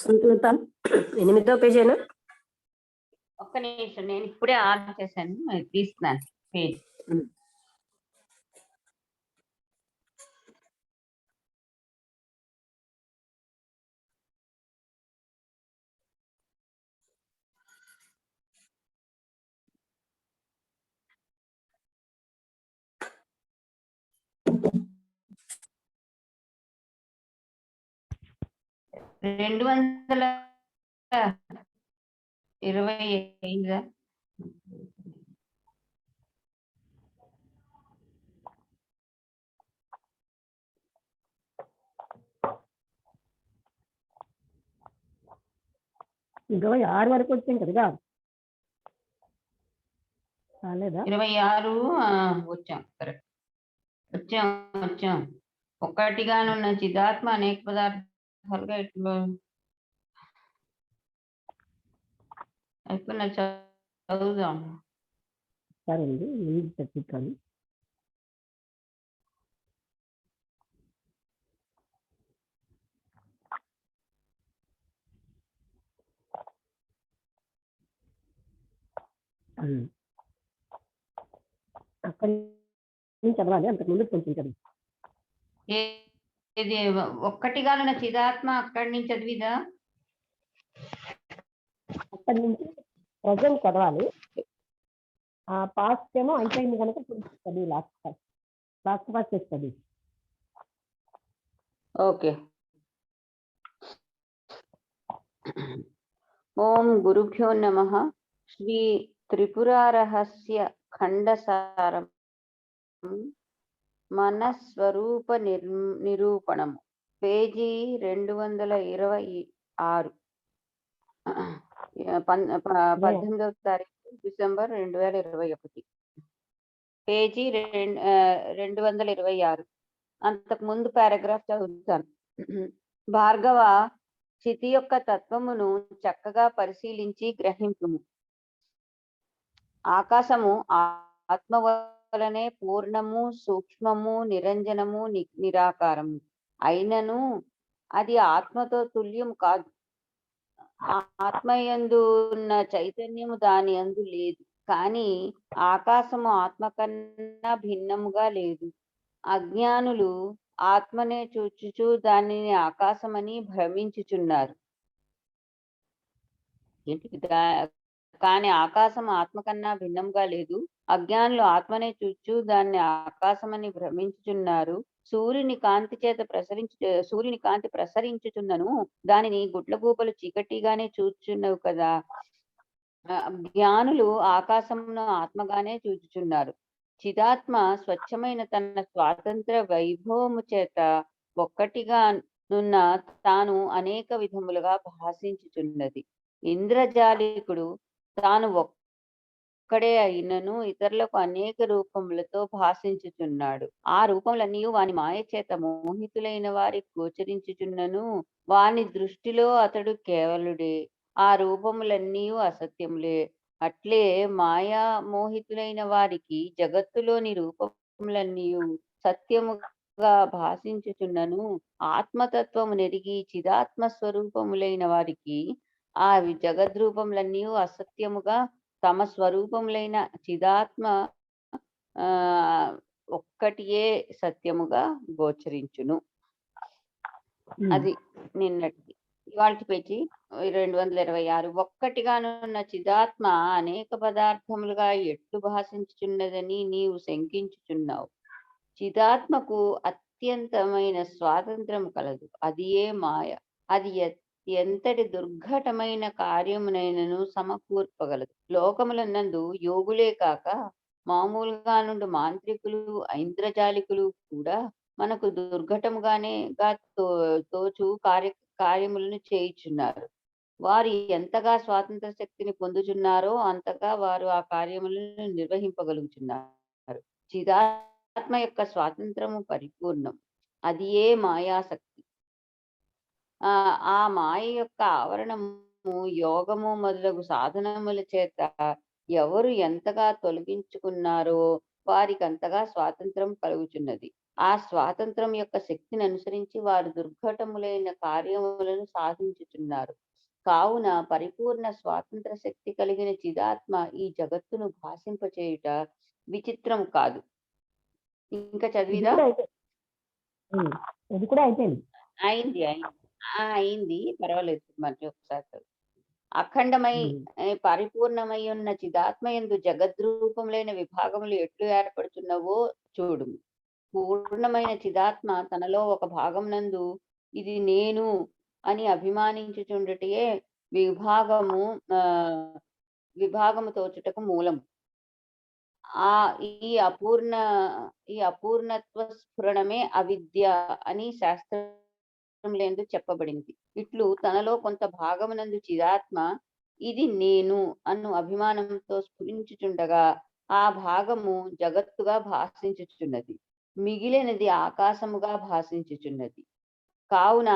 సునీత 8వ పేజేనా? ఒక్క నిమిషం, నేను ఇప్పుడే ఆన్ చేశాను, తీస్తున్నాను పేజ్. రెండు 225 26 వరకు వచ్చింది కదా, రాలేదా? 26 వచ్చాం, కరెక్ట్, వచ్చాం. ఒక్కటిగానున్న చిదాత్మ అనేక పదార్థాలుగా ఎట్లు అయిపోయిన చదువుదాం. సరే అండి, చెప్తాను. అక్కడి నుంచి చదవాలి, అంతకుముందు కొంచెం చదువు. ఇది ఒక్కటిగానున్న చిదాత్మ అక్కడి నుంచి చదివిదా? అక్కడి నుంచి ప్రజెంట్ చదవాలి. ఆ పాస్ట్ ఏమో అయిపోయింది కనుక చదివి లాస్ట్ పాస్ట్ చదివి. ఓకే. ఓం గురుభ్యో నమః. శ్రీ త్రిపురారహస్య ఖండసారం మనస్వరూప నిరూపణము, పేజీ 226, 18వ తారీఖు డిసెంబర్ 2021, పేజీ 226. అంతకు ముందు పారాగ్రాఫ్ చదువుతాను. భార్గవ, చితి యొక్క తత్వమును చక్కగా పరిశీలించి గ్రహింపుము. ఆకాశము ఆత్మ వలనే పూర్ణము, సూక్ష్మము, నిరంజనము, నిరాకారము అయినను అది ఆత్మతో తుల్యం కాదు. ఆత్మయందు ఉన్న చైతన్యము దాని యందు లేదు. కానీ ఆకాశము ఆత్మ కన్నా భిన్నముగా లేదు. అజ్ఞానులు ఆత్మనే చూచుచు దానిని ఆకాశమని భ్రమించుచున్నారు. కానీ ఆకాశం ఆత్మ కన్నా భిన్నంగా లేదు. అజ్ఞానులు ఆత్మనే చూచు దాన్ని ఆకాశమని భ్రమించుచున్నారు. సూర్యుని కాంతి ప్రసరించుచున్నను దానిని గుడ్లగూపలు చీకటిగానే చూచుచున్నవు కదా. జ్ఞానులు ఆకాశమును ఆత్మగానే చూచుచున్నారు. చిదాత్మ స్వచ్ఛమైన తన స్వాతంత్ర వైభవము చేత ఒక్కటిగా నున్న తాను అనేక విధములుగా భాషించుచున్నది. ఇంద్రజాలికుడు తాను ఒక్కడే అయినను ఇతరులకు అనేక రూపములతో భాషించుచున్నాడు. ఆ రూపములన్నీ వాని మాయ చేత మోహితులైన వారికి గోచరించుచున్నను వాని దృష్టిలో అతడు కేవలుడే. ఆ రూపములన్నీ అసత్యములే. అట్లే మాయా మోహితులైన వారికి జగత్తులోని రూపములన్నీ సత్యముగా భాషించుచున్నను ఆత్మతత్వము నెరిగి చిదాత్మ స్వరూపములైన వారికి ఆ జగద్రూపములన్నీ అసత్యముగా తమ స్వరూపములైన చిదాత్మ ఒక్కటియే సత్యముగా గోచరించును. అది నిన్నటి. ఇవాళ పేజీ 226. ఒక్కటిగానున్న చిదాత్మ అనేక పదార్థములుగా ఎట్లు భాషించుచున్నదని నీవు శంకించుచున్నావు. చిదాత్మకు అత్యంతమైన స్వాతంత్రము కలదు. అది ఏ మాయ. అది ఎంతటి దుర్ఘటమైన కార్యమునైనను సమకూర్పగలదు. లోకములనందు యోగులే కాక మామూలుగా నుండి మాంత్రికులు, ఐంద్రజాలికులు కూడా మనకు దుర్ఘటముగానే తోచు కార్యములను చేయుచున్నారు. వారు ఎంతగా స్వాతంత్ర శక్తిని పొందుచున్నారో అంతగా వారు ఆ కార్యములను నిర్వహింపగలుగుతున్నారు. చిదాత్మ యొక్క స్వాతంత్రము పరిపూర్ణం. అది ఏ మాయాశక్తి. ఆ మాయ యొక్క ఆవరణము యోగము మొదలగు సాధనముల చేత ఎవరు ఎంతగా తొలగించుకున్నారో వారికి అంతగా స్వాతంత్రం కలుగుచున్నది. ఆ స్వాతంత్రం యొక్క శక్తిని అనుసరించి వారు దుర్ఘటములైన కార్యములను సాధించుచున్నారు. కావున పరిపూర్ణ స్వాతంత్ర శక్తి కలిగిన చిదాత్మ ఈ జగత్తును భాషింపచేయుట విచిత్రం కాదు. ఇంకా ఇది చదివిదా? కూడా అయితే ఇది కూడా అయిపోయింది. అయింది. అయింది. పర్వాలేదు. మళ్ళీ ఒకసారి చదువు. అఖండమై పరిపూర్ణమై ఉన్న చిదాత్మయందు జగద్రూపములైన విభాగములు ఎట్లు ఏర్పడుతున్నవో చూడుము. పూర్ణమైన చిదాత్మ తనలో ఒక భాగమునందు ఇది నేను అని అభిమానించుచుండుటయే విభాగము విభాగము తోచుటకు మూలం. ఈ అపూర్ణత్వ స్ఫురణమే అవిద్య అని శాస్త్రములందు చెప్పబడింది. ఇట్లు తనలో కొంత భాగమునందు చిదాత్మ ఇది నేను అను అభిమానంతో స్ఫురించుచుండగా ఆ భాగము జగత్తుగా భాషించుచున్నది. మిగిలినది ఆకాశముగా భాషించుచున్నది. కావున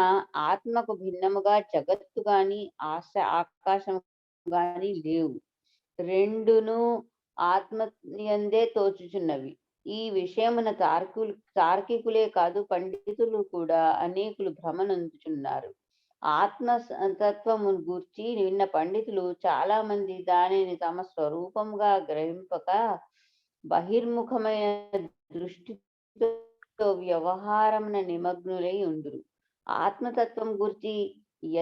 ఆత్మకు భిన్నముగా జగత్తు గాని ఆకాశము గాని లేవు. రెండును ఆత్మయందే తోచుచున్నవి. ఈ విషయమున తార్కికులే కాదు పండితులు కూడా అనేకులు భ్రమనందుచున్నారు. ఆత్మతత్వము గూర్చి విన్న పండితులు చాలా మంది దానిని తమ స్వరూపంగా గ్రహింపక బహిర్ముఖమైన దృష్టితో వ్యవహారమున నిమగ్నులై ఉండురు. ఆత్మతత్వం గురించి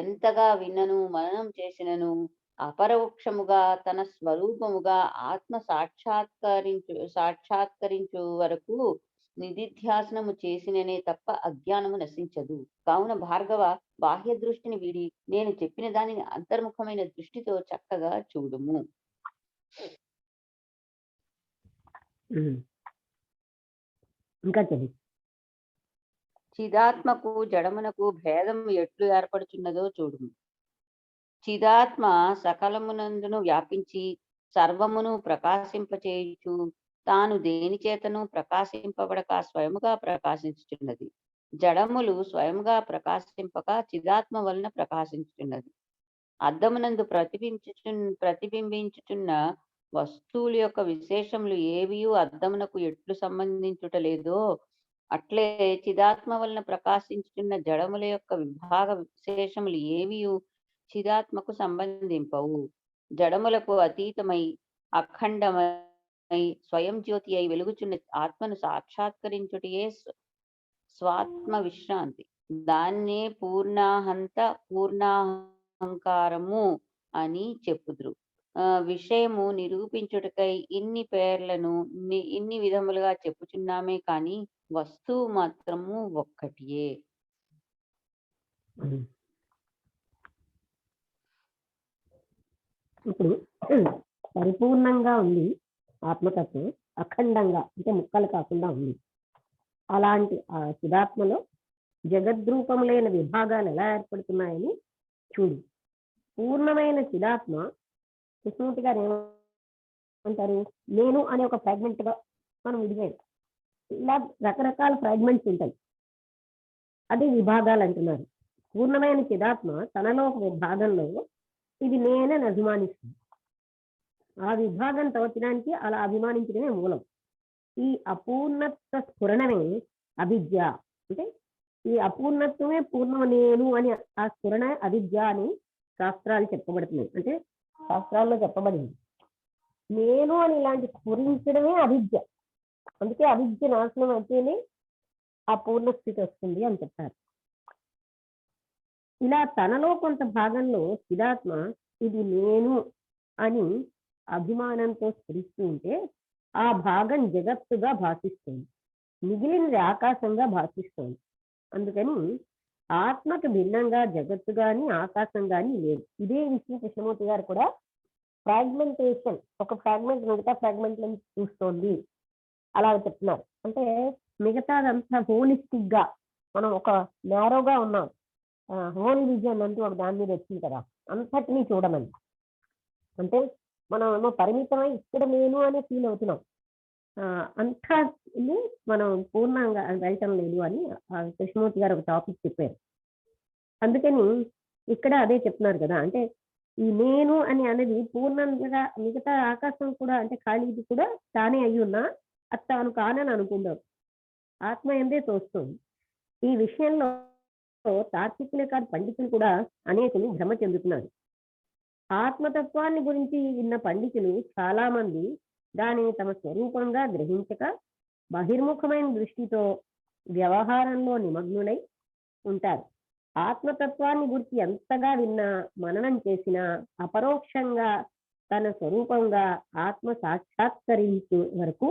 ఎంతగా విన్నను మననం చేసినను అపరోక్షముగా తన స్వరూపముగా ఆత్మ సాక్షాత్కరించు వరకు నిధిధ్యాసనము చేసిననే తప్ప అజ్ఞానము నశించదు. కావున భార్గవ, బాహ్య దృష్టిని వీడి నేను చెప్పిన దానిని అంతర్ముఖమైన దృష్టితో చక్కగా చూడుము. ఇంకా చదివి. చిదాత్మకు జడమునకు భేదం ఎట్లు ఏర్పడుచున్నదో చూడుము. చిదాత్మ సకలమునందును వ్యాపించి సర్వమును ప్రకాశింపచేయుచు తాను దేని చేతను ప్రకాశింపబడక స్వయముగా ప్రకాశించుచున్నది. జడములు స్వయముగా ప్రకాశింపక చిదాత్మ వలన ప్రకాశించుచున్నది. అద్దమునందు ప్రతిబింబించుచున్న వస్తువుల యొక్క విశేషములు ఏవియు అద్దమునకు ఎట్లు సంబంధించుట లేదో అట్లే చిదాత్మ వలన ప్రకాశించుచున్న జడముల యొక్క విభాగ విశేషములు ఏవియు చిదాత్మకు సంబంధింపవు. జడములకు అతీతమై అఖండమై స్వయం జ్యోతి అయి వెలుగుచున్న ఆత్మను సాక్షాత్కరించుటయే స్వాత్మ విశ్రాంతి. దాన్నే పూర్ణాహంకారము అని చెప్పుదురు. విషయము నిరూపించుటకై ఇన్ని పేర్లను ఇన్ని విధములుగా చెప్పుచున్నామే కాని వస్తువు మాత్రము ఒక్కటియే. ఇప్పుడు పరిపూర్ణంగా ఉంది ఆత్మతత్వం, అఖండంగా అంటే ముక్కలు కాకుండా ఉంది. అలాంటి ఆ చిదాత్మలో జగద్రూపములైన విభాగాలు ఎలా ఏర్పడుతున్నాయని చూడు. పూర్ణమైన చిదాత్మ కృష్ణమూర్తి గారు ఏమంటారు, నేను అనే ఒక ఫ్రాగ్మెంట్ గా మనం విడిపోయాం. ఇలా రకరకాల ఫ్రాగ్మెంట్స్ ఉంటాయి, అది విభాగాలు అంటున్నారు. పూర్ణమైన చిదాత్మ తనలో ఒక విభాగంలో ఇది నేనని అభిమానిస్తుంది. ఆ విభాగం తోచడానికి అలా అభిమానించడమే మూలం. ఈ అపూర్ణత్వ స్ఫురణమే అవిద్య. అంటే ఈ అపూర్ణత్వమే పూర్ణం నేను అని ఆ స్ఫురణ అవిద్య అని శాస్త్రాలు చెప్పబడుతున్నాయి. అంటే శాస్త్రాల్లో చెప్పబడింది నేను అని ఇలాంటి స్ఫురించడమే అవిద్య. అందుకే అవిద్య నాశనం అయితేనే ఆ పూర్ణ స్థితి వస్తుంది అని చెప్తారు. ఇలా తనలో కొంత భాగంలో చిదాత్మ ఇది నేను అని అభిమానంతో స్ఫురిస్తూ ఉంటే ఆ భాగం జగత్తుగా భాషిస్తుంది, మిగిలినది ఆకాశంగా భాషిస్తుంది. అందుకని ఆత్మకు భిన్నంగా జగత్తు గాని ఆకాశం గాని లేదు. ఇదే విషయం కృష్ణమూర్తి గారు కూడా ఫ్రాగ్మెంటేషన్, ఒక ఫ్రాగ్మెంట్ మిగతా ఫ్రాగ్మెంట్లను చూస్తోంది అలా చెప్తున్నారు. అంటే మిగతాదంతా హోలిస్టిక్ గా మనం ఒక నేరోగా ఉన్నాం, హోల్ విజన్ అంటూ ఒక దాని మీద వచ్చింది కదా, అంతటినీ చూడమని. అంటే మనం ఏమో పరిమితమై ఇక్కడ నేను అనే ఫీల్ అవుతున్నాం, అంతా మనం పూర్ణంగా వెళ్ళటం లేదు అని కృష్ణమూర్తి గారు ఒక టాపిక్ చెప్పారు. అందుకని ఇక్కడ అదే చెప్తున్నారు కదా, అంటే ఈ నేను అని అనేది పూర్ణంగా మిగతా ఆకాశం కూడా అంటే ఖాళీది కూడా తానే అయి ఉన్నా అది తాను కానని అనుకుందాం. ఆత్మ ఎందే తోస్తుంది. ఈ విషయంలో తార్కికులే కాదు పండితులు కూడా అనేకులు భ్రమ చెందుతున్నారు. ఆత్మతత్వాన్ని గురించి విన్న పండితులు చాలా మంది దానిని తమ స్వరూపంగా గ్రహించక బహిర్ముఖమైన దృష్టితో వ్యవహారంలో నిమగ్నులై ఉంటారు. ఆత్మతత్వాన్ని గురించి ఎంతగా విన్నా, మననం చేసినా అపరోక్షంగా తన స్వరూపంగా ఆత్మ సాక్షాత్కరించే వరకు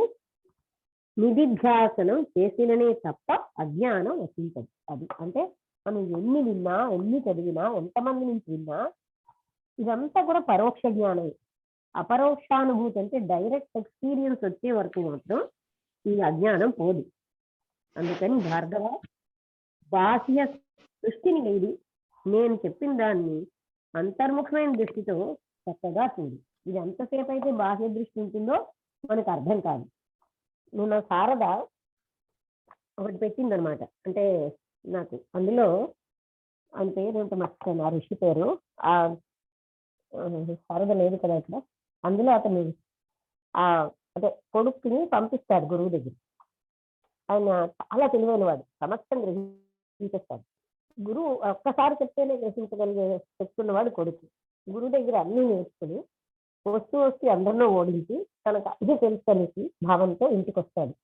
నిధిధ్యాసనం చేసిననే తప్ప అజ్ఞానం వసించదు. అది అంటే మనం ఎన్ని విన్నా, ఎన్ని చదివినా, ఎంతమంది నుంచి విన్నా ఇదంతా కూడా పరోక్ష జ్ఞానం. అపరోక్షానుభూతి అంటే డైరెక్ట్ ఎక్స్పీరియన్స్ వచ్చే వరకు మాత్రం ఈ అజ్ఞానం పోదు. అందుకని భార్గవ, బాహ్య దృష్టిని లేదు, నేను చెప్పిన దాన్ని అంతర్ముఖమైన దృష్టితో చక్కగా చూడు. ఇది ఎంతసేపు అయితే బాహ్య దృష్టి ఉంటుందో మనకు అర్థం కాదు. నిన్న శారద ఒకటి పెట్టిందనమాట. అంటే నాకు అందులో ఆయన పేరు ఏంటో మర్చిపోయాను, ఆ ఋషి పేరు. ఆ శారద లేదు కదా ఇక్కడ. అందులో అతను అంటే కొడుకుని పంపిస్తాడు గురువు దగ్గర. ఆయన చాలా తెలివైన వాడు, సమస్తం గ్రహించేస్తాడు. గురువు ఒక్కసారి చెప్తేనే గ్రహించగలిగే చెప్తున్నవాడు కొడుకు. గురువు దగ్గర అన్ని నేర్చుకుని వస్తూ అందరిలో ఓడించి తనకు ఇది తెలుసనేసి భావంతో ఇంటికి వస్తాడు.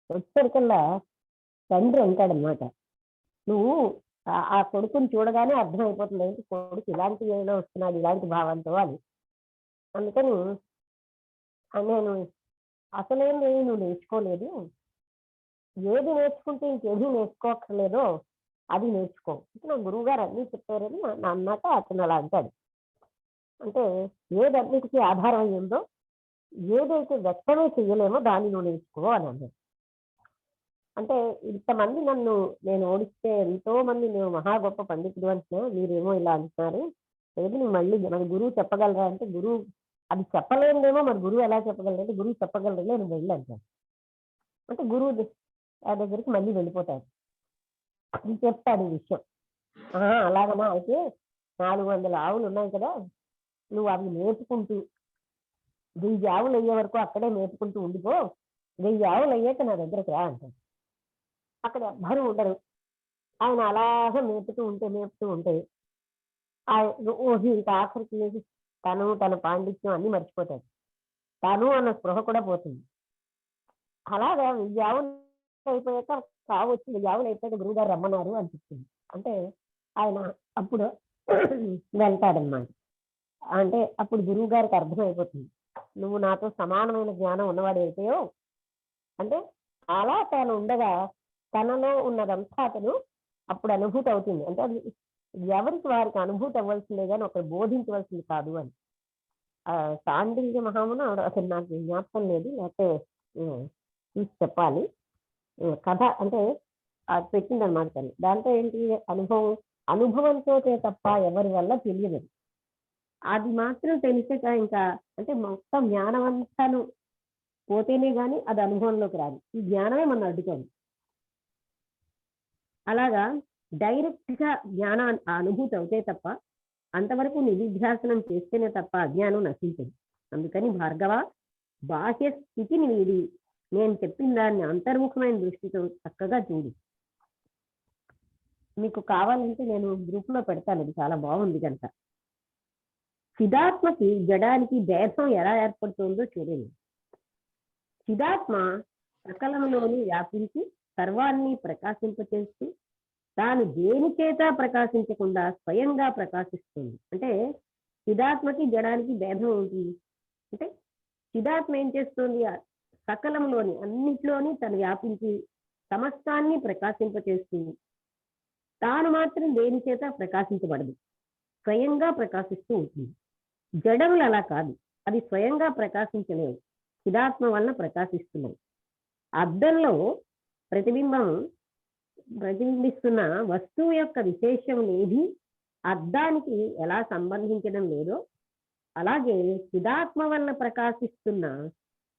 వచ్చేసరికల్లా తండ్రి అంటాడనమాట, నువ్వు ఆ కొడుకుని చూడగానే అర్థమైపోతుంది ఏంటి కొడుకు ఇలాంటి ఏమైనా వస్తున్నాడు ఇలాంటి భావంతో అని. అందుకని నేను అసలేం నువ్వు నేర్చుకోలేదు, ఏది నేర్చుకుంటే ఇంకేది నేర్చుకోక్కర్లేదో అది నేర్చుకో. నా గురువు గారు అన్నీ చెప్పారని నా అన్నాక అతను అలా అంటాడు. అంటే ఏదన్నిటికీ ఆధారం అయ్యిందో, ఏదైతే వ్యక్తమే చెయ్యలేమో దాన్ని నువ్వు నేర్చుకో అని అన్నాడు. అంటే ఇంతమంది నేను ఓడిస్తే ఎంతో మంది నువ్వు మహా గొప్ప పండితుడు అంటున్నా, మీరేమో ఇలా అంటున్నారు, లేదు నువ్వు మళ్ళీ మన గురువు చెప్పగలరా అంటే, గురువు అది చెప్పలేదేమో, మరి గురువు ఎలా చెప్పగలరు అంటే, గురువు చెప్పగలరు నువ్వు వెళ్ళి అంటాను. అంటే గురువు దగ్గరికి మళ్ళీ వెళ్ళిపోతాడు. అది చెప్తాడు ఈ విషయం. అలాగనా, అయితే 400 ఆవులు ఉన్నాయి కదా, నువ్వు అవి మేపుకుంటూ 1000 ఆవులు అయ్యే వరకు అక్కడే మేపుకుంటూ ఉండిపో, 1000 ఆవులు అయ్యాక నా దగ్గరకు రా అంటాడు. అక్కడ ఎవ్వరూ ఉండరు. ఆయన అలాగే మేపుతూ ఉంటే ఇంకా ఆఖరికి తన పాండిత్యం అన్ని మర్చిపోతాడు. తను అన్న స్పృహ కూడా పోతుంది. అలాగా 1000 ఆవులు అయిపోయాక కావచ్చు 1000 ఆవులు అయిపోయాక గురువు గారు రమ్మన్నారు అని చెప్తుంది. అంటే ఆయన అప్పుడు వెళ్తాడనమాట. అంటే అప్పుడు గురువు గారికి అర్థమైపోతుంది, నువ్వు నాతో సమానమైన జ్ఞానం ఉన్నవాడు అయిపోయో. అంటే అలా తాను ఉండగా తనలో ఉన్నదంతా అతను అప్పుడు అనుభూతి అవుతుంది. అంటే అది ఎవరికి వారికి అనుభూతి అవ్వాల్సిందే కానీ ఒకరు బోధించవలసింది కాదు అని. సాండిల్య మహామును అసలు నాకు జ్ఞాపకం లేదు, లేకపోతే చూసి చెప్పాలి. కథ అంటే అది పెట్టిందనమాట తను. దాంతో ఏంటి, అనుభవంతో తప్ప ఎవరి వల్ల తెలియదు. అది మాత్రం తెలిసాక ఇంకా అంటే మొత్తం జ్ఞానం అంతాను పోతేనే కానీ అది అనుభవంలోకి రాదు. ఈ జ్ఞానమే మనం అడ్డుకోండి. అలాగా డైరెక్ట్ గా జ్ఞానం అనుభూతి అవుతే తప్ప, అంతవరకు నిధిధ్యాసనం చేస్తేనే తప్ప అజ్ఞానం నశించదు. అందుకని భార్గవ, బాహ్య స్థితిని వీడి నేను చెప్పిన దాన్ని అంతర్ముఖమైన దృష్టితో చక్కగా చూడు. మీకు కావాలంటే నేను గ్రూప్ లో పెడతాను, ఇది చాలా బాగుంది కనుక. చిదాత్మకి జడానికి భేదం ఎలా ఏర్పడుతుందో చూడండి. చిదాత్మ సకలంలోని వ్యాపించి సర్వాన్ని ప్రకాశింపచేస్తూ తాను దేని చేత ప్రకాశించకుండా స్వయంగా ప్రకాశిస్తుంది. అంటే చిదాత్మకి జడానికి భేదం ఉంటుంది. అంటే చిదాత్మ ఏం చేస్తుంది, సకలంలోని అన్నిట్లోని తను వ్యాపించి సమస్తాన్ని ప్రకాశింపచేస్తూ తాను మాత్రం దేని చేత ప్రకాశించబడదు, స్వయంగా ప్రకాశిస్తూ ఉంటుంది. జడములు అలా కాదు, అది స్వయంగా ప్రకాశించలేవు, చిదాత్మ వలన ప్రకాశిస్తున్నాయి. అద్దంలో ప్రతిబింబిస్తున్న వస్తువు యొక్క విశేషం ఏది అద్దానికి ఎలా సంబంధించడం లేదో, అలాగే చిదాత్మ వలన ప్రకాశిస్తున్న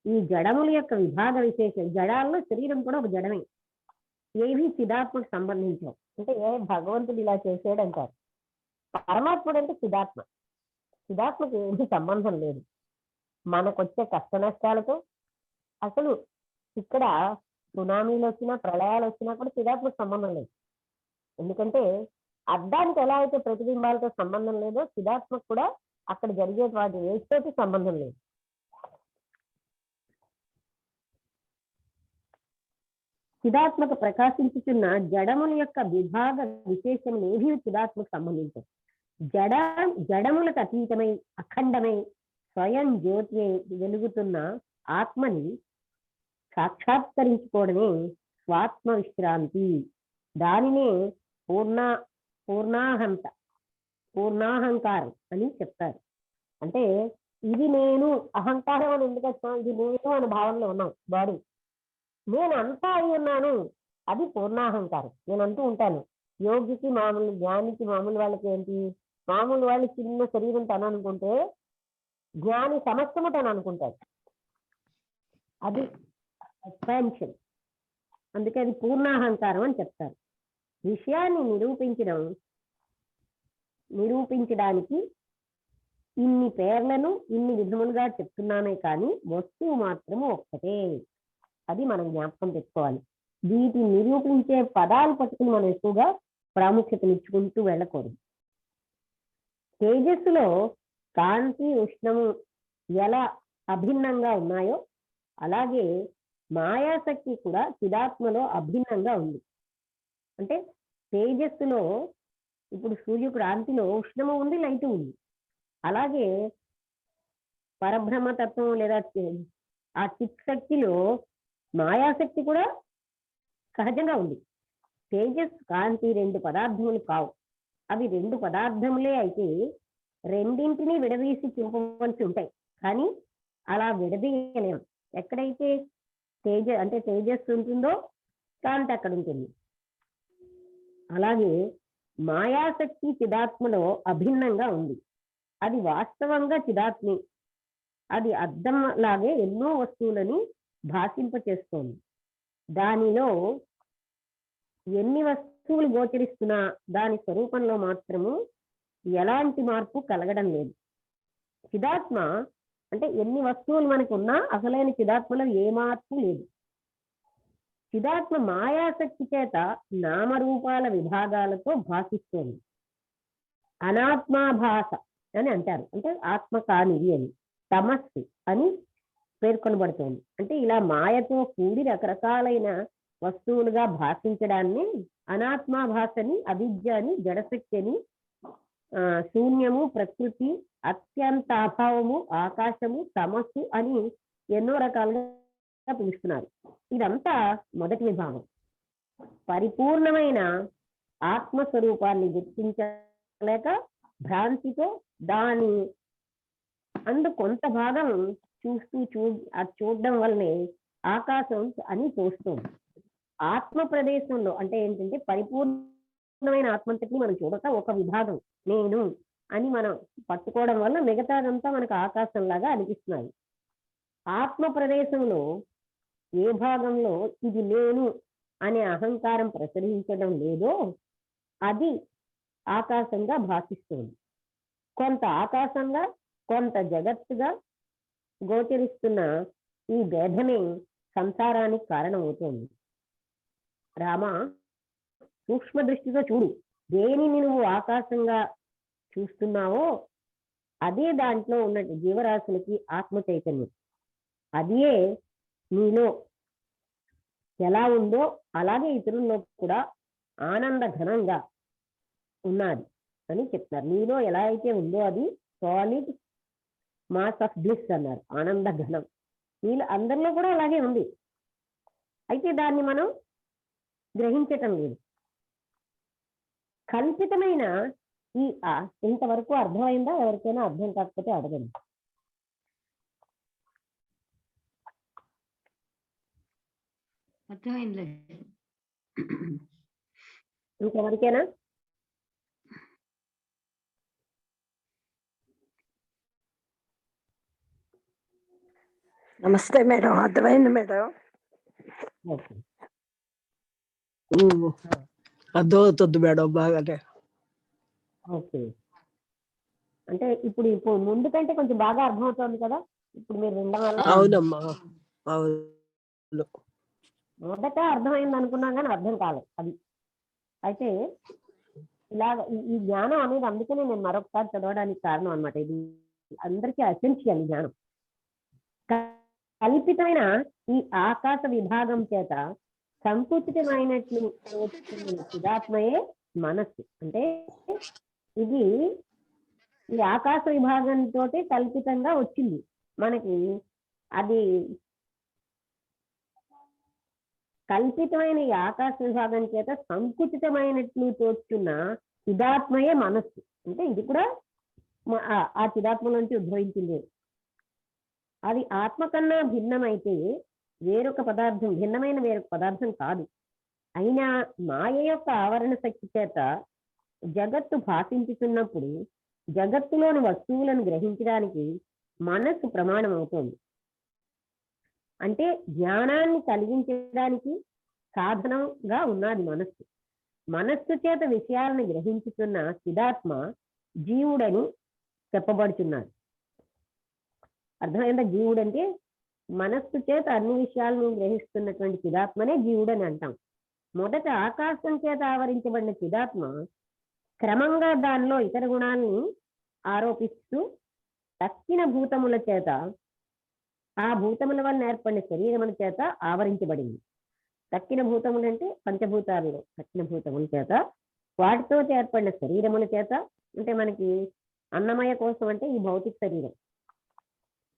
ఈ జడముల యొక్క విభాగ విశేషం, జడాల్లో శరీరం కూడా ఒక జడమే, ఏవి చిదాత్మకు సంబంధించావు. అంటే భగవంతుడు ఇలా చేసాడు అంటారు. పరమాత్ముడు అంటే చిదాత్మకు ఏమీ సంబంధం లేదు. మనకొచ్చే కష్ట నష్టాలతో, అసలు ఇక్కడ సునామీలు వచ్చినా ప్రళయాలు వచ్చినా కూడా చిదాత్మకు సంబంధం లేదు. ఎందుకంటే అద్దానికి ఎలా అయితే ప్రతిబింబాలతో సంబంధం లేదో చిదాత్మకు కూడా అక్కడ జరిగే వాటి వేస్తోటి సంబంధం లేదు. చిదాత్మక ప్రకాశించుతున్న జడముల యొక్క విభాగ విశేషములు ఏవి చిదాత్మకు సంబంధించాయి. జడములకు అతీతమై అఖండమై స్వయం జ్యోతి వెలుగుతున్న ఆత్మని సాక్షాత్కరించుకోవడమే స్వాత్మ విశ్రాంతి. దానినే పూర్ణాహంకారం అని చెప్తారు. అంటే ఇది నేను, అహంకారం అని ఎందుకు వచ్చాం, ఇది నేను అనే భావనలో ఉన్నాం. బాడీ నేను అంతా అయి ఉన్నాను, అది పూర్ణాహంకారం. నేను అంటూ ఉంటాను. యోగికి మామూలు, జ్ఞానికి మామూలు వాళ్ళకి ఏంటి, మామూలు వాళ్ళు చిన్న శరీరం తను అనుకుంటే జ్ఞాని సమస్తము తను అనుకుంటాడు. అది ఎక్స్పాన్షన్. అందుకే అది పూర్ణాహంకారం అని చెప్తారు. విషయాన్ని నిరూపించడానికి ఇన్ని పేర్లను ఇన్ని విధములుగా చెప్తున్నానే కానీ వస్తువు మాత్రము ఒక్కటే. అది మనం జ్ఞాపకం పెట్టుకోవాలి. వీటిని నిరూపించే పదాలు పట్టుకుని మనం ఎక్కువగా ప్రాముఖ్యతనిచ్చుకుంటూ వెళ్ళకూడదు. తేజస్సులో కాంతి ఉష్ణము ఎలా అభిన్నంగా ఉన్నాయో అలాగే మాయాశక్తి కూడా చిదాత్మలో అభిన్నంగా ఉంది. అంటే తేజస్సులో ఇప్పుడు సూర్యుడు కాంతిలో ఉష్ణము ఉంది, లైట్ ఉంది. అలాగే పరబ్రహ్మతత్వం లేదా ఆ చిత్ శక్తిలో మాయాశక్తి కూడా సహజంగా ఉంది. తేజస్ కాంతి రెండు పదార్థములు కావు. అవి రెండు పదార్థములే అయితే రెండింటినీ విడదీసి చూపవలసి ఉంటాయి. కానీ అలా విడదీయలేము. ఎక్కడైతే తేజస్సు ఉంటుందో కాంతి అక్కడ ఉంటుంది. అలాగే మాయాశక్తి చిదాత్మలో అభిన్నంగా ఉంది. అది వాస్తవంగా చిదాత్మి. అది అద్దం లాగే ఎన్నో వస్తువులని భాషింపచేస్తోంది. దానిలో ఎన్ని వస్తువులు గోచరిస్తున్నా దాని స్వరూపంలో మాత్రము ఎలాంటి మార్పు కలగడం లేదు. చిదాత్మ అంటే ఎన్ని వస్తువులు మనకు ఉన్నా అసలైన చిదాత్మలో ఏ మార్పు లేదు. చిదాత్మ మాయాశక్తి చేత నామరూపాల విభాగాలతో భాషిస్తోంది. అనాత్మాభాష అని అంటారు. అంటే ఆత్మ కానిది అని, తమస్సు అని పేర్కొనబడుతోంది. అంటే ఇలా మాయతో కూడి రకరకాలైన వస్తువులుగా భాషించడాన్ని అనాత్మాభాషని, అవిద్య అని, జడశక్తి అని, శూన్యము, ప్రకృతి, అత్యంత అభావము, ఆకాశము, తమస్సు అని ఎన్నో రకాలుగా పిలుస్తున్నారు. ఇదంతా మొదటి విభాగం. పరిపూర్ణమైన ఆత్మస్వరూపాన్ని గుర్తించలేక భ్రాంతితో దాని కొంత భాగం చూడడం వల్లనే ఆకాశం అని తోస్తుంది. ఆత్మ ప్రదేశంలో అంటే ఏంటంటే పరిపూర్ణమైన ఆత్మంతటిని మనం చూడక ఒక విభాగం నేను అని మనం పట్టుకోవడం వల్ల మిగతాదంతా మనకు ఆకాశంలాగా అనిపిస్తున్నాయి. ఆత్మ ప్రదేశంలో ఏ భాగంలో ఇది నేను అనే అహంకారం ప్రసరించడం లేదో అది ఆకాశంగా భాషిస్తుంది. కొంత ఆకాశంగా కొంత జగత్తుగా గోచరిస్తున్న ఈ భేదమే సంసారానికి కారణమవుతోంది. రామ, సూక్ష్మ దృష్టితో చూడు. దేనిని నువ్వు ఆకాశంగా చూస్తున్నావో అదే దాంట్లో ఉన్న జీవరాశులకి ఆత్మ చైతన్యం. అదే నీలో ఎలా ఉందో అలాగే ఇతరుల్లో కూడా ఆనంద ఘనంగా ఉన్నది అని చెప్తారు. నీలో ఎలా అయితే ఉందో అది సాలిడ్ మాస్ ఆఫ్ బ్లిస్ అన్నారు, ఆనంద ఘనం. నీలో అందరిలో కూడా అలాగే ఉంది. అయితే దాన్ని మనం గ్రహించటం లేదు. కల్పితమైన ఈ ఇంతవరకు అర్థమైందా? ఎవరికైనా అర్థం కాకపోతే అడగండి. అర్థమైంది. ఇంకెవరికైనా? నమస్తే మేడం, అర్థమైంది మేడం. అర్థమవుతుంది మేడం బాగానే. ఓకే, అంటే ఇప్పుడు ముందు కంటే కొంచెం బాగా అర్థమవుతోంది కదా ఇప్పుడు మీరు వినడం వల్ల? అవునమ్మా, అవును. మొదట అర్థమైంది అనుకున్నాం కానీ అర్థం కాలేదు అది. అయితే ఇలాగ ఈ జ్ఞానం అనేది అందుకనే నేను మరొకసారి చదవడానికి కారణం అన్నమాట. ఇది అందరికీ అసెన్షియల్ జ్ఞానం. కల్పితమైన ఈ ఆకాశ విభాగం చేత సంకుచితమైనట్లు చిదాత్మయే మనస్సు. అంటే ఇది ఈ ఆకాశ విభాగంతో కల్పితంగా వచ్చింది మనకి. అది కల్పితమైన ఈ ఆకాశ విభాగం చేత సంకుచితమైనట్లు తోచున్న చిదాత్మయే మనస్సు. అంటే ఇది కూడా ఆ చిదాత్మ నుంచి ఉద్భవించింది. అది ఆత్మ కన్నా భిన్నమైతే వేరొక పదార్థం, భిన్నమైన వేరొక పదార్థం కాదు. అయినా మాయ యొక్క ఆవరణ శక్తి చేత జగత్తు భాషించుతున్నప్పుడు జగత్తులోని వస్తువులను గ్రహించడానికి మనస్సు ప్రమాణం అవుతుంది. అంటే జ్ఞానాన్ని కలిగించడానికి సాధనంగా ఉన్నది మనస్సు. మనస్సు చేత విషయాలను గ్రహించుతున్న చిదాత్మ జీవుడని చెప్పబడుతున్నాడు. అర్థమైందా? జీవుడు అంటే మనస్సు చేత అన్ని విషయాలను గ్రహిస్తున్నటువంటి చిదాత్మనే జీవుడని అంటాం. మొదట ఆకాశం చేత ఆవరించబడిన చిదాత్మ క్రమంగా దానిలో ఇతర గుణాలను ఆరోపిస్తూ తక్కిన భూతముల చేత, ఆ భూతముల వల్ల ఏర్పడిన శరీరముల చేత ఆవరించబడింది. తక్కిన భూతములు అంటే పంచభూతాలు, తక్కిన భూతముల చేత, వాటితో ఏర్పడిన శరీరముల చేత, అంటే మనకి అన్నమయ కోసం అంటే ఈ భౌతిక శరీరం,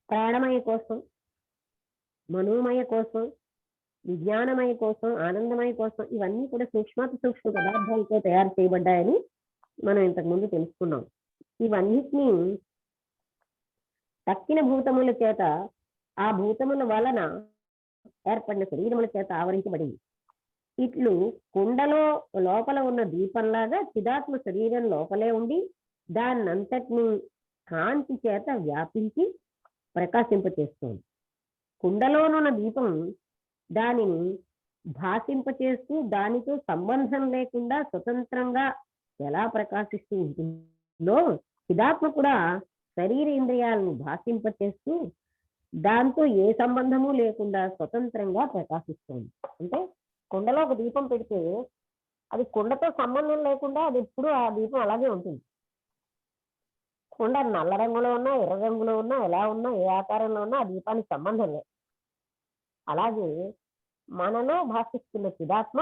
ప్రాణమయ కోసం, మనోమయ కోసం, విజ్ఞానమయ కోసం, ఆనందమయ కోసం, ఇవన్నీ కూడా సూక్ష్మాతి సూక్ష్మ పదార్థాలతో తయారు చేయబడ్డాయని మనం ఇంతకు ముందు తెలుసుకున్నాం. ఇవన్నిటినీ తక్కిన భూతముల చేత, ఆ భూతముల వలన ఏర్పడిన శరీరముల చేత ఆవరించబడింది. ఇట్లు కుండలో లోపల ఉన్న దీపంలాగా చిదాత్మ శరీరం లోపలే ఉండి దాన్నంతటిని కాంతి చేత వ్యాపించి ప్రకాశింపచేస్తుంది. కుండలోనున్న దీపం దానిని భాషింపచేస్తూ దానితో సంబంధం లేకుండా స్వతంత్రంగా ఎలా ప్రకాశిస్తూ ఉంటుందో చిదాత్మ కూడా శరీర ఇంద్రియాలను భాషింపచేస్తూ దాంతో ఏ సంబంధము లేకుండా స్వతంత్రంగా ప్రకాశిస్తుంది. అంటే కుండలో ఒక దీపం పెడితే అది కుండతో సంబంధం లేకుండా అది ఎప్పుడు ఆ దీపం అలాగే ఉంటుంది. కుండ నల్ల రంగులో ఉన్నా, ఎర్ర రంగులో ఉన్నా, ఎలా ఉన్నా, ఏ ఆకారంలో ఉన్నా ఆ దీపానికి సంబంధం లేదు. అలాగే మనలో భాషిస్తున్న చిదాత్మ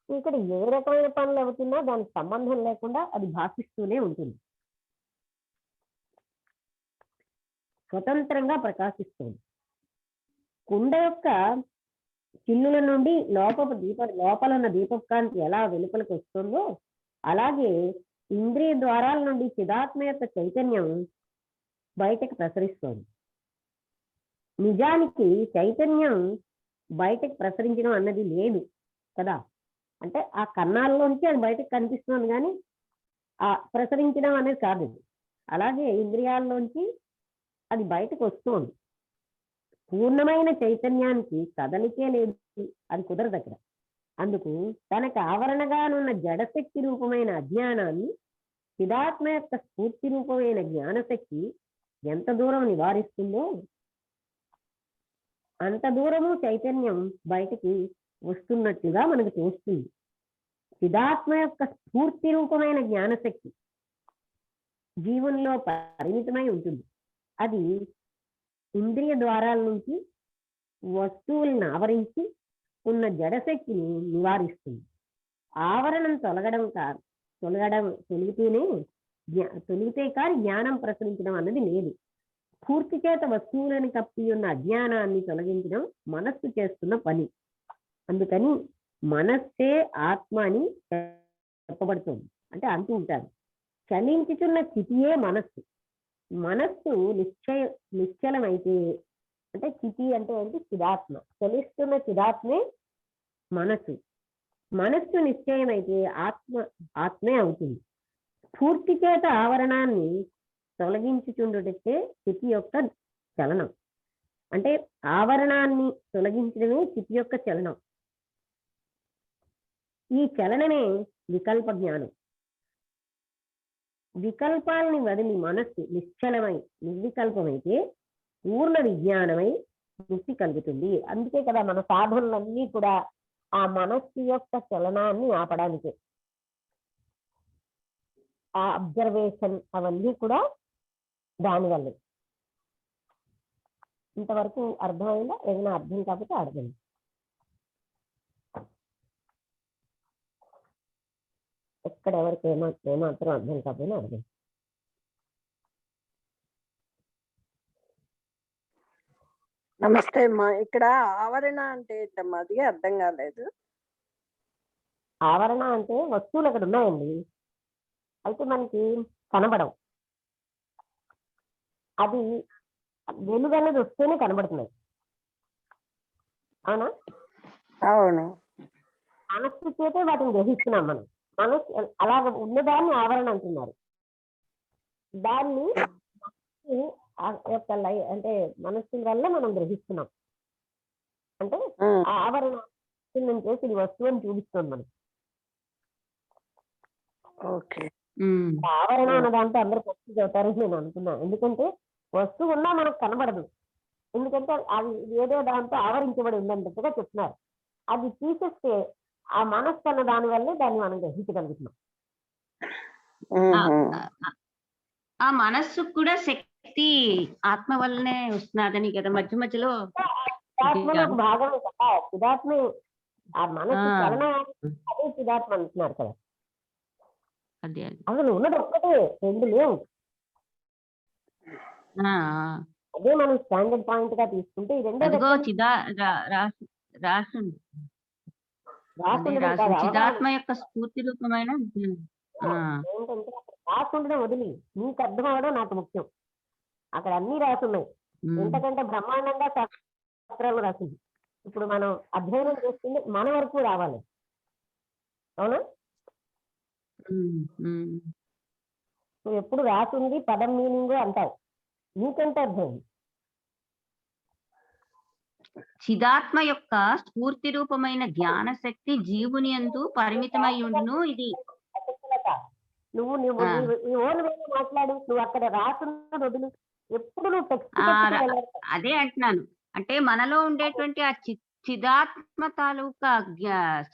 ఇక్కడ ఏ రకమైన పనులు అవుతున్నా దానికి సంబంధం లేకుండా అది భాషిస్తూనే ఉంటుంది, స్వతంత్రంగా ప్రకాశిస్తుంది. కుండ యొక్క చిల్లుల నుండి లోపల ఉన్న దీపకాంతి ఎలా వెలుపలకు వస్తుందో అలాగే ఇంద్రియ ద్వారాల నుండి చిదాత్మ యొక్క చైతన్యం బయటకు ప్రసరిస్తుంది. నిజానికి చైతన్యం బయటకు ప్రసరించడం అన్నది లేదు కదా. అంటే ఆ కన్నాల్లోంచి అది బయటకు కనిపిస్తుంది కానీ ఆ ప్రసరించడం అనేది కాదు. అలాగే ఇంద్రియాల్లోంచి అది బయటకు వస్తుంది. పూర్ణమైన చైతన్యానికి కదలికే లేదు, అది కుదరదు అక్కడ. అందుకు తనకు ఆవరణగానున్న జడశక్తి రూపమైన అజ్ఞానాన్ని చిదాత్మ యొక్క స్ఫూర్తి రూపమైన జ్ఞానశక్తి ఎంత దూరం నివారిస్తుందో అంత దూరము చైతన్యం బయటికి వస్తున్నట్టుగా మనకు తోస్తుంది. చిదాత్మ యొక్క స్ఫూర్తి రూపమైన జ్ఞానశక్తి జీవనంలో పరిమితమై ఉంటుంది. అది ఇంద్రియ ద్వారాల నుంచి వస్తువులను ఆవరించి ఉన్న జడశక్తిని నివారిస్తుంది. ఆవరణం తొలగితే కానీ జ్ఞానం ప్రసరించడం అన్నది లేదు. పూర్తి చేత వస్తువులను కప్పి ఉన్న అజ్ఞానాన్ని తొలగించడం మనస్సు చేస్తున్న పని. అందుకని మనస్సే ఆత్మ అని చెప్పబడుతుంది. అంటే అంటూ ఉంటారు, చలించుతున్న స్థితియే మనస్సు. మనస్సు నిశ్చలమైతే, అంటే స్థితి అంటే ఏంటి? చిదాత్మ. చలిస్తున్న చిదాత్మే మనస్సు. మనస్సు నిశ్చయమైతే ఆత్మే అవుతుంది. పూర్తి చేత ఆవరణాన్ని తొలగించుచుండుటే స్థితి యొక్క చలనం. అంటే ఆవరణాన్ని తొలగించడమే స్థితి యొక్క చలనం. ఈ చలనమే వికల్ప జ్ఞానం. వికల్పాలని వదిలి మనస్సు నిశ్చలమై నిర్వికల్పమైతే పూర్ణ విజ్ఞానమై దృష్టి కలుగుతుంది. అందుకే కదా మన సాధనలన్నీ కూడా ఆ మనస్సు యొక్క చలనాన్ని ఆపడానికి, ఆ అబ్జర్వేషన్ అవన్నీ కూడా దానివల్ల. ఇంతవరకు అర్థమైందా? ఏదైనా అర్థం కాకపోతే అడగండి. ఎక్కడ ఎవరికి ఏమాత్రం అర్థం కాకపోయినా అడగండి. నమస్తే అమ్మా. ఇక్కడ ఆవరణ అంటే ఏంటమ్మా? అది అర్థం కాలేదు. ఆవరణ అంటే వస్తువులు అక్కడ ఉన్నాయండి, అయితే మనకి కనబడవు. అది వెలుగన్నది వస్తేనే కనబడుతున్నాయి. అవునా? అవును. మనస్సు చేతే వాటిని గ్రహిస్తున్నాం మనం. మనస్సు అలాగ ఉన్నదాన్ని ఆవరణ అంటున్నారు. దాన్ని యొక్క అంటే మనస్సు వల్ల మనం గ్రహిస్తున్నాం. అంటే ఆ ఆవరణ చేసి ఇది వస్తువు అని చూపిస్తాం మనం. ఓకే. ఆవరణ అన్న దాంట్లో అందరూ పచ్చి చదువుతారని నేను అనుకున్నాను. ఎందుకంటే వస్తువు ఉన్నా మనకు కనబడదు, ఎందుకంటే అది ఏదో దాంతో ఆవరించబడి ఉందన్నట్టుగా చెప్తున్నారు. అది తీసేస్తే ఆ మనస్సు అన్న దాని వల్లే దాన్ని మనం గ్రహించగలుగుతున్నాం. ఆ మనస్సు కూడా శక్తి ఆత్మ వల్లనే వస్తున్నదని కదా మధ్య మధ్యలో చిదాత్మలో ఒక భాగమే కదా చిదాత్మ. ఆ మనస్సు చలన అదే చిదాత్మ అంటున్నారు కదా. అసలు ఉన్నది ఒక్కటే, రెండు లేవు. అదే మనం స్టాండర్డ్ పాయింట్ గా తీసుకుంటే ఈ రెండో చిదాత్మ యొక్క స్ఫూర్తి రూపమైన ఏంటంటే రాసుండడం వదిలి నీకు అర్థం అవడం నాకు ముఖ్యం. అక్కడ అన్ని రాసున్నాయి, ఎంతకంటే బ్రహ్మాండంగా శాస్త్రాలు రాసింది. ఇప్పుడు మనం అధ్యయనం చేస్తుంది మన వరకు రావాలి. అవునా? నువ్వు ఎప్పుడు రాసింది పదం మీనింగ్ అంటావు, నీకంటే అర్థం. చిదాత్మ యొక్క స్ఫూర్తి రూపమైన జ్ఞాన శక్తి జీవుని యందు పరిమితమై ఉండును. ఇది నువ్వు ఓన్ వేలో మాట్లాడు, నువ్వు అక్కడ రాసున్న వదులు. ఎప్పుడు నువ్వు టెక్స్ట్ అదే అంటున్నాను. అంటే మనలో ఉండేటువంటి ఆ చిదాత్మ తాలూకా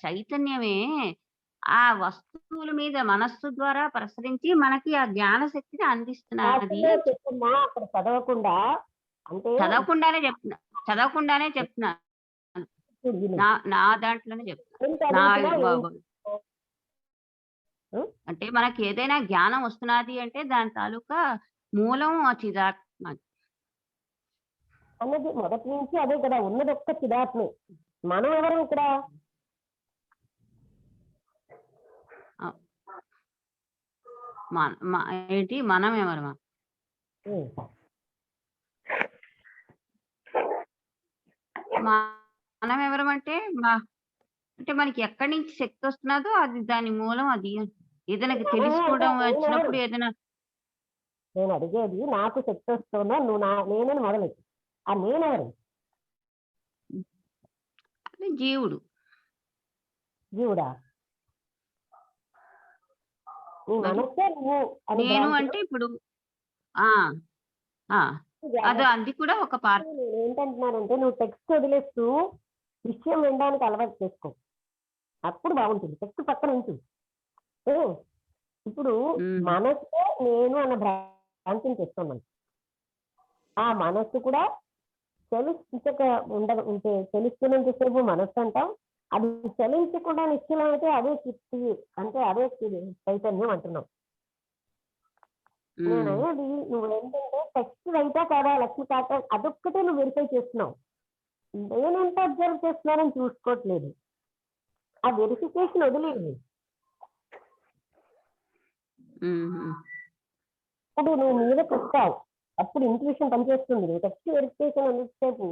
చైతన్యమే ఆ వస్తువుల మీద మనస్సు ద్వారా ప్రసరించి మనకి ఆ జ్ఞాన శక్తిని అందిస్తున్నది. అక్కడ చదవకుండా అంటే చదవకుండానే చెప్తున్నా నా దాంట్లోనే చెప్తున్నా. అంటే మనకి ఏదైనా జ్ఞానం వస్తున్నది అంటే దాని తాలూకా మూలం ఆ చిదాత్మ అన్నది. మొదటి నుంచి అదే కదా ఉన్నది, ఒక్క చిదాత్మే. మనం ఎవరు ఇక్కడ? ఏంటి మనం ఎవరు? మనం ఎవరమంటే అంటే మనకి ఎక్కడి నుంచి శక్తి వస్తున్నదో అది దాని మూలం. అది ఏదైనా తెలుసుకోవడం వచ్చినప్పుడు ఏదైనా నేను అడిగేది నాకు శక్తి వస్తుందో నువ్వు నేనని మొదలెట్టు. ఆ నేనెవరు? జీవుడు. జీవుడా? నీ మనస్సే నువ్వు. నేను అంటే ఇప్పుడు అది కూడా ఒక పార్ట్. నేను ఏంటంటున్నానంటే నువ్వు టెక్స్ట్ వదిలేస్తూ విషయం వినడానికి అలవాటు చేసుకో, అప్పుడు బాగుంటుంది. టెక్స్ట్ పక్కన ఉంటుంది. ఇప్పుడు మనస్సే నేను అన్న భ్రాంతిని తెస్తున్నాను. ఆ మనస్సు కూడా చలించక ఉంటే తెలుస్తున్నంతసేపు మనస్సు అంటాం. అది చలించకుండా నిశ్చలం అయితే అదే చిత్తి, అంటే అదే చైతన్యం అంటున్నాం. నేను అనేది నువ్వు ఏంటంటే టెక్స్ట్ రైటా కాదా లక్ష్మి కాక అదొక్కటే నువ్వు వెరిఫై చేస్తున్నావు. నేనెంత అబ్జర్వ్ చేస్తున్నానని చూసుకోవట్లేదు. ఆ వెరిఫికేషన్ వదిలేదు. ఇప్పుడు నువ్వు మీద చూస్తావు, అప్పుడు ఇంట్యూషన్ పనిచేస్తుంది. నువ్వు టెక్స్ట్ వెరిఫికేషన్ అనేసేపు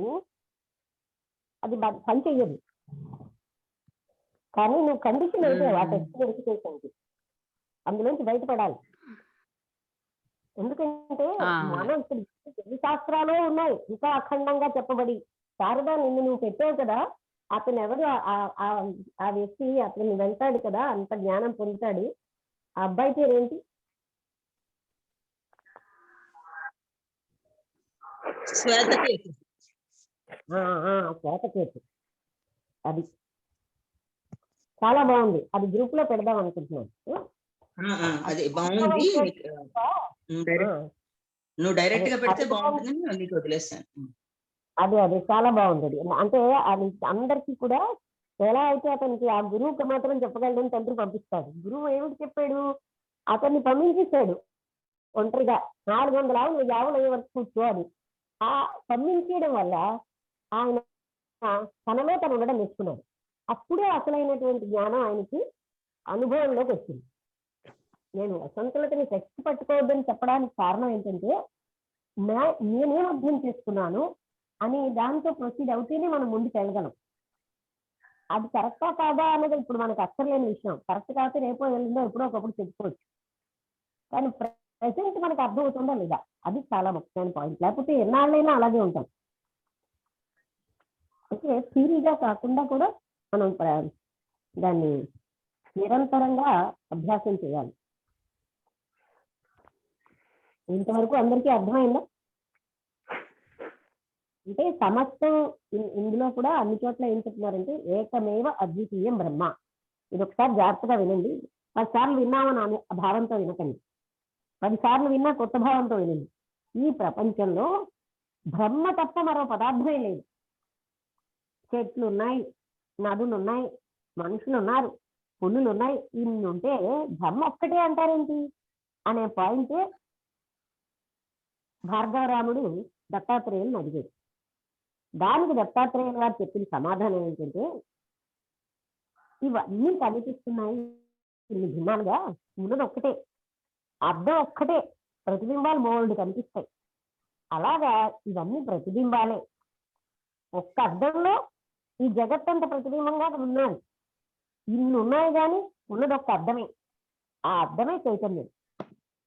అది పని చెయ్యదు. కానీ నువ్వు కండిషన్ అయితే ఆ టెక్స్ట్ వెరిఫికేషన్కి అందులోంచి బయటపడాలి. ఎందుకంటే మనం ఇప్పుడు ఎన్ని శాస్త్రాలు ఉన్నాయి ఇంకా అఖండంగా చెప్పబడి. శారదా నిన్ను నువ్వు పెట్టావు కదా, అతను ఎవరు? ఆ వ్యక్తి అతను వెళ్తాడు కదా, అంత జ్ఞానం పొందుతాడు. ఆ అబ్బాయి పేరు ఏంటి? శ్వేతకేతు అది చాలా బాగుంది. అది గ్రూప్ లో పెడదాం అనుకుంటున్నాను. అది బాగుంది. నువ్వు డైరెక్ట్ గా పెడితే బాగుంటుందని నీకు వదిలేస్తాను. అదే చాలా బాగుంది అది. అంటే అది అందరికీ కూడా ఎలా అయితే అతనికి ఆ గురువుకి మాత్రం చెప్పగలడని తండ్రి పంపిస్తాడు. గురువు ఏమిటి చెప్పాడు? అతన్ని పంపించేశాడు ఒంటరిగా 400 ఆవులు 50 అయ్యే వరకు కూర్చో అని. ఆ పంపించడం వల్ల ఆయన తనలో తను ఉండడం నేర్చుకున్నాడు. అప్పుడే అసలైనటువంటి జ్ఞానం ఆయనకి అనుభవంలోకి వచ్చింది. నేను వసంతలతని టెక్స్ట్ పట్టుకోవద్దని చెప్పడానికి కారణం ఏంటంటే నేనేం అర్థం చేసుకున్నాను అని దాంతో ప్రొసీడ్ అవుతేనే మనం ముందుకు వెళ్ళగలం. అది కరెక్టా కాదా అన్నది ఇప్పుడు మనకు అక్కర్లేని విషయం. కరెక్ట్ కాకపోతే రేపో వెళ్ళిందో ఎప్పుడో ఒకప్పుడు చెప్పుకోవచ్చు. కానీ ప్రెసెంట్ మనకు అర్థం అవుతుందా లేదా అది చాలా ముఖ్యమైన పాయింట్. లేకపోతే ఎన్నాళ్ళైనా అలాగే ఉంటాం. అయితే థియరీగా కాకుండా కూడా మనం దాన్ని నిరంతరంగా అభ్యాసం చేయాలి. ఇంతవరకు అందరికీ అర్థమైందా? అంటే సమస్తం ఇందులో కూడా అన్ని చోట్ల ఏం చెప్తున్నారంటే ఏకమేవ అద్వితీయం బ్రహ్మ. ఇది ఒకసారి జాగ్రత్తగా వినండి. 10 సార్లు విన్నామని ఆ భావంతో వినకండి. 10 సార్లు విన్నా కొత్త భావంతో వినండి. ఈ ప్రపంచంలో బ్రహ్మ తప్ప మరో పదార్థమే లేదు. చెట్లు ఉన్నాయి, నదులు ఉన్నాయి, మనుషులు ఉన్నారు, పులులు ఉన్నాయి. ఇన్ని ఉంటే బ్రహ్మ ఒక్కటే అంటారేంటి అనే పాయింట్ భార్గవరాముడు దత్తాత్రేయులను అడిగాడు. దానికి దత్తాత్రేయులు గారు చెప్పిన సమాధానం ఏంటంటే ఇవన్నీ కనిపిస్తున్నాయి ఇన్ని భిన్నాలుగా, ఉన్నది ఒక్కటే, అర్థం ఒక్కటే, ప్రతిబింబాలు మోల్డ్ కనిపిస్తాయి. అలాగా ఇవన్నీ ప్రతిబింబాలే. ఒక్క అర్థంలో ఈ జగత్తంత ప్రతిబింబంగా ఉన్నాయి. ఇన్ని ఉన్నాయి కానీ ఉన్నది ఒక్క అర్థమే. ఆ అర్థమే చైతన్యం,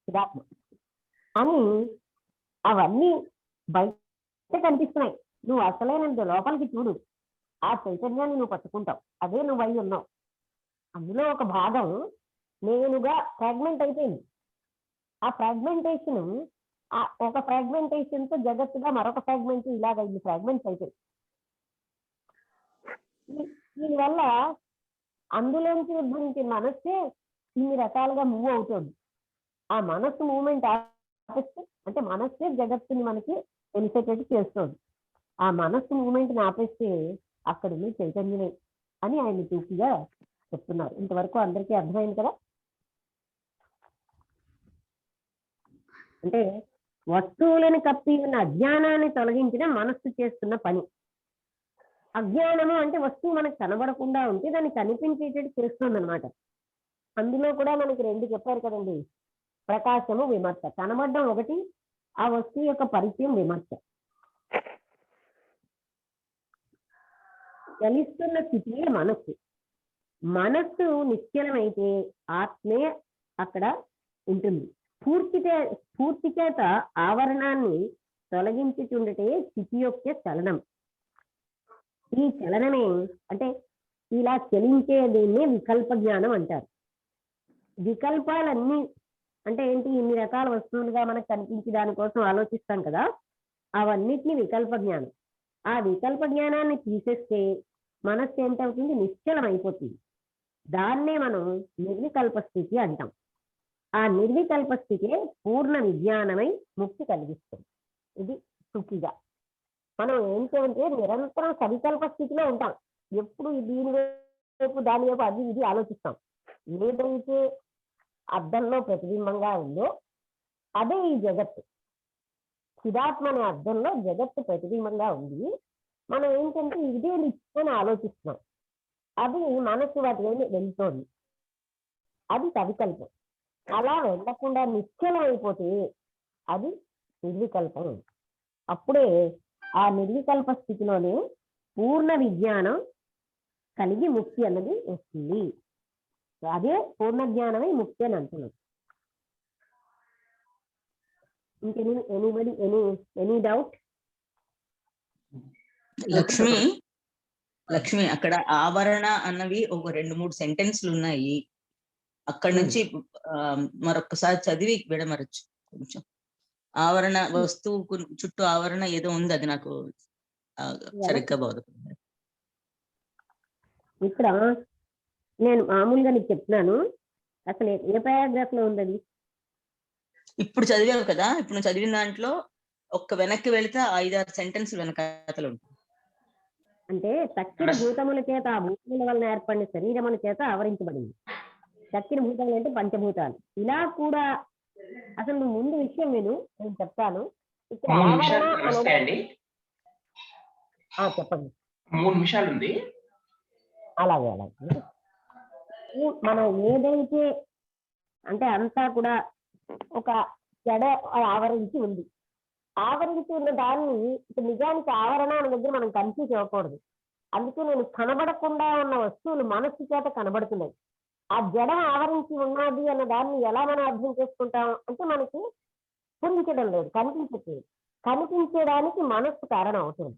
చిదాత్మ అని. అవన్నీ బయట కనిపిస్తున్నాయి. నువ్వు అసలైన లోపలికి చూడు, ఆ చైతన్యాన్ని నువ్వు పట్టుకుంటావు. అదే నువ్వు అయి ఉన్నావు. అందులో ఒక భాగం నేనుగా ఫ్రాగ్మెంట్ అయిపోయింది. ఆ ఫ్రాగ్మెంటేషన్ ఒక ఫ్రాగ్మెంటేషన్ తో జగత్తుగా మరొక ఫ్రాగ్మెంట్, ఇలాగ ఇన్ని ఫ్రాగ్మెంట్స్ అయిపోయి దీనివల్ల అందులోంచి ఉద్భవించిన మనస్సే ఇన్ని రకాలుగా మూవ్ అవుతుంది. ఆ మనస్సు మూవ్మెంట్ ఆపేస్తే, అంటే మనస్సే జగత్తుని మనకి తెలిసేటట్టు చేస్తుంది. ఆ మనస్సు మూవ్మెంట్ని ఆపేస్తే అక్కడ ఉంది చైతన్యమే అని ఆయన తూకిగా చెప్తున్నారు. ఇంతవరకు అందరికీ అర్థమైంది కదా? అంటే వస్తువులను కప్పి ఉన్న అజ్ఞానాన్ని తొలగించిన మనస్సు చేస్తున్న పని. అజ్ఞానము అంటే వస్తువు మనకు కనబడకుండా ఉంటే దాన్ని కనిపించేటట్టు చేస్తుంది అనమాట. అందులో కూడా మనకి 2 చెప్పారు కదండి, ప్రకాశము, విమర్శ. కనబడడం ఒకటి, ఆ వస్తువు యొక్క పరిచయం విమర్శ. చలిస్తున్న స్థితియే మనస్సు. మనస్సు నిశ్చలమైతే ఆత్మే అక్కడ ఉంటుంది. స్ఫూర్తి చేత ఆవరణాన్ని తొలగించుచుండటే స్థితి యొక్క చలనం. ఈ చలనమే అంటే ఇలా చలించేదేనే వికల్ప జ్ఞానం అంటారు. వికల్పాలన్నీ అంటే ఏంటి? ఇన్ని రకాల వస్తువులుగా మనకు కనిపించి దానికోసం ఆలోచిస్తాం కదా, అవన్నిటిని వికల్ప జ్ఞానం. ఆ వికల్ప జ్ఞానాన్ని తీసేస్తే మనస్సు ఏంటవుతుంది? నిశ్చలం అయిపోతుంది. దాన్నే మనం నిర్వికల్ప స్థితి అంటాం. ఆ నిర్వికల్ప స్థితి పూర్ణ విజ్ఞానమై ముక్తి కలిగిస్తుంది. ఇది సుఖిగా. మనం ఏంటంటే నిరంతరం సవికల్ప స్థితిలో ఉంటాం. ఎప్పుడు దీని వైపు దాని వైపు అది ఇది ఆలోచిస్తాం. ఏదైతే అర్థంలో ప్రతిబింబంగా ఉందో అదే ఈ జగత్తు. చిదాత్మ అనే అర్థంలో జగత్తు ప్రతిబింబంగా ఉంది. మనం ఏంటంటే ఇదే నిత్యని ఆలోచిస్తున్నాం. అది మనసు వాటి వెళ్తోంది. అది సవికల్పం. అలా వెళ్ళకుండా నిశ్చలం అయిపోతే అది నిర్వికల్పం. అప్పుడే ఆ నిర్వికల్ప స్థితిలోనే పూర్ణ విజ్ఞానం కలిగి ముక్తి అన్నది వస్తుంది. అదే పూర్ణ జ్ఞానమే ముక్తి అని అంటున్నాం. Any doubt? లక్ష్మి అక్కడ ఆవరణ అన్నవి ఒక 2-3 సెంటెన్స్లు ఉన్నాయి. అక్కడ నుంచి మరొకసారి చదివి విడమరచ్చు కొంచెం. ఆవరణ వస్తువు చుట్టూ ఆవరణ ఏదో ఉంది, అది నాకు సరిగ్గా బోధపడింది. ఇక్కడ నేను మామూలుగా నీకు చెప్తున్నాను, అసలు ఏ పారాగ్రాఫ్ లో ఉంది అది? ఇప్పుడు చదివావు కదా, ఇప్పుడు నువ్వు చదివిన దాంట్లో ఒక్క వెనక్కి వెళితే 5-6 సెంటెన్స్ వెనకాతలు ఉంటుంది. అంటే చక్కిన భూతముల చేత ఆ భూతముల వలన ఏర్పడిన శరీరముల చేత ఆవరించబడింది. చక్కిన భూతములు అంటే పంచభూతాలు. ఇలా కూడా అసలు నువ్వు ముందు విషయం నేను చెప్తాను. ఇక్కడ 3 ఆవరణ నిమిషాలు నమస్తే అనేది అండి. చెప్పండి. 3 నిమిషాలు ఉంది. అలాగే అలాగే. మనం ఏదైతే అంటే అంతా కూడా ఒక జడ ఆవరించి ఉంది. ఆవరించి ఉన్న దాన్ని ఇప్పుడు నిజానికి ఆవరణ అనే దగ్గర మనం కన్ఫ్యూజ్ అవ్వకూడదు. అందుకే నేను కనబడకుండా ఉన్న వస్తువులు మనస్సు చేత కనబడుతున్నాయి. ఆ జడ ఆవరించి ఉన్నది అన్న దాన్ని ఎలా మనం అర్థం చేసుకుంటాం అంటే మనకి స్ఫురించడం లేదు, కనిపించట్లేదు. కనిపించడానికి మనస్సు కారణం అవుతుంది.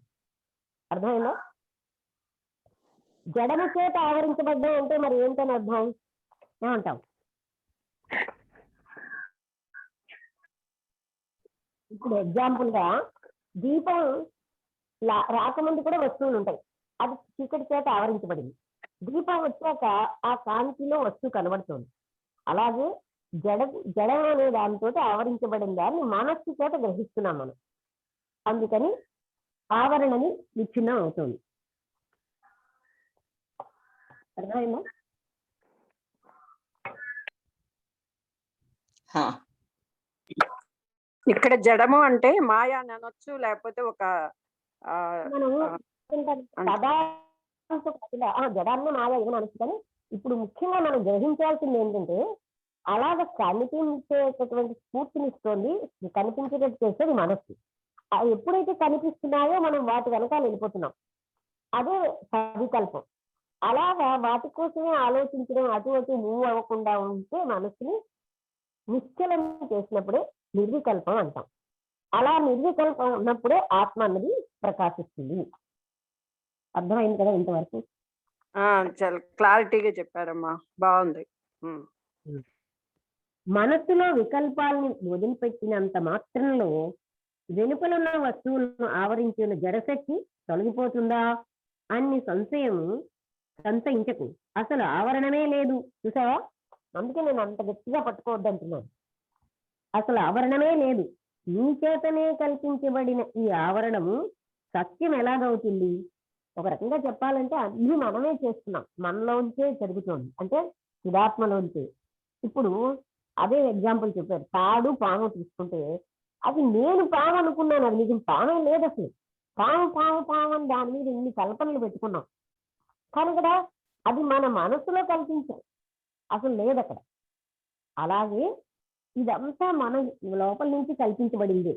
అర్థమైందా? జడన చేత ఆవరించబడ్డా అంటే మరి ఏంటని అర్థం ఏమంటాం? ఇప్పుడు ఎగ్జాంపుల్ గా దీపం రాకముందు కూడా వస్తువులు ఉంటాయి, అది చీకటి చేత ఆవరించబడింది. దీపం వచ్చాక ఆ కాంతిలో వస్తువు కనబడుతుంది. అలాగే జడ అనే దానితో ఆవరించబడిన దాన్ని మనస్సు చేత గ్రహిస్తున్నాం మనం. అందుకని ఆవరణని విచ్ఛిన్నం అవుతుంది. అర్థమైందా? ఇక్కడ జడము అంటే మాయ అని అనొచ్చు, లేకపోతే ఒక మనం జడాన్ని మాయ ఏమని అనొచ్చు. కానీ ఇప్పుడు ముఖ్యంగా మనం గ్రహించాల్సింది ఏంటంటే అలాగ కనిపించేటటువంటి స్ఫూర్తినిస్తోంది, కనిపించేటట్టు చేసేది మనస్సు. ఎప్పుడైతే కనిపిస్తున్నాయో మనం వాటి వెనకాల వెళ్ళిపోతున్నాం, అదే సవికల్పం. అలాగా వాటి కోసమే ఆలోచించడం, అటు మూవ్ అవ్వకుండా ఉంటే మనసుని నిశ్చలం చేసినప్పుడే నిర్వికల్పం అంటాం. అలా నిర్వికల్పం ఉన్నప్పుడే ఆత్మ అన్నది ప్రకాశిస్తుంది. అర్థమైంది కదా ఇంతవరకు? చాలా క్లారిటీగా చెప్పారమ్మా, బాగుంది. మనస్సులో వికల్పాలని వదిలిపెట్టినంత మాత్రంలో వెలుపలున్న వస్తువులను ఆవరించిన జడశక్తి తొలగిపోతుందా అన్ని సంశయించకు. అసలు ఆవరణమే లేదు. చూసావా? అందుకే నేను అంత గట్టిగా పట్టుకోవద్దు అంటున్నాను. అసలు ఆవరణమే లేదు. నీ చేతనే కల్పించబడిన ఈ ఆవరణము సత్యం ఎలాగవుతుంది? ఒక రకంగా చెప్పాలంటే అన్ని మనమే చేస్తున్నాం, మనలోంచే జరుగుతోంది, అంటే చిదాత్మలోంచే. ఇప్పుడు అదే ఎగ్జాంపుల్ చెప్పారు, తాడు పాము తీసుకుంటే అది నేను పాము అనుకున్నాను, అది నిజం పామే లేదు. అసలు పాము పాము పాము అని దాని మీద ఇన్ని కల్పనలు పెట్టుకున్నాం. కానీ కదా అది మన మనసులో కల్పించాం, అసలు లేదు అక్కడ. అలాగే ఇదంతా మన లోపల నుంచి కల్పించబడింది.